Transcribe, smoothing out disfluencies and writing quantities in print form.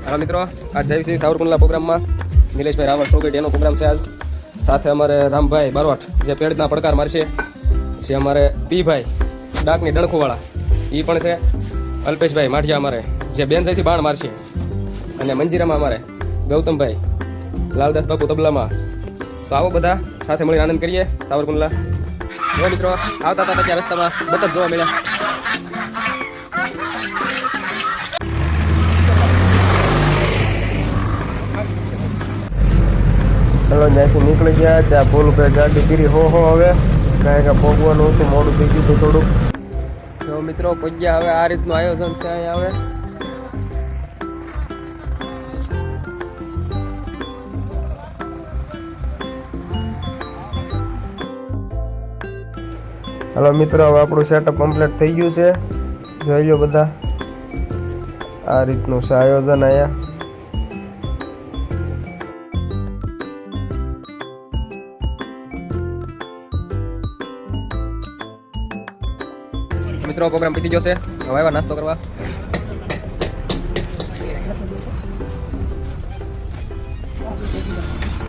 હા મિત્રો, આ જયસિંહ સાવરકુંડલા પ્રોગ્રામમાં નિલેશભાઈ રાવળ સોગેટ એનો પ્રોગ્રામ છે આજ. સાથે અમારે રામભાઈ બારવાટ જે પેડના પડકાર મારશે. પછી અમારે પીભાઈ ડાકની ડણખુવાળા એ પણ છે. અલ્પેશભાઈ માઠિયા અમારે જે બેનજાઈથી બાણ મારશે. અને મંજીરામાં અમારે ગૌતમભાઈ લાલદાસ બાપુ તબલામાં. તો આવો બધા સાથે મળીને આનંદ કરીએ સાવરકુંડલા. જો મિત્રો આવતા હતા ત્યાં રસ્તામાં બતક જોવા મળ્યા. ચલો ત્યાંથી નીકળી ગયા. ત્યાં પુલ ઉપર ગાડી ગીરી હો હવે કાંઈ કાંઈ ભોગવાનું હતું, મોડું થઈ ગયું હતું થોડુંક. જો મિત્રો પગ્યા હવે આ રીતનું આયોજન છે અહીંયા હવે. હલો મિત્રો, હવે આપણું સેટઅપ કમ્પ્લીટ થઈ ગયું છે. જોઈ લો બધા, આ રીતનું છે આયોજન અહીંયા. મિત્રો પ્રોગ્રામ પતી ગયો છે. હવે આવ્યા નાસ્તો કરવા.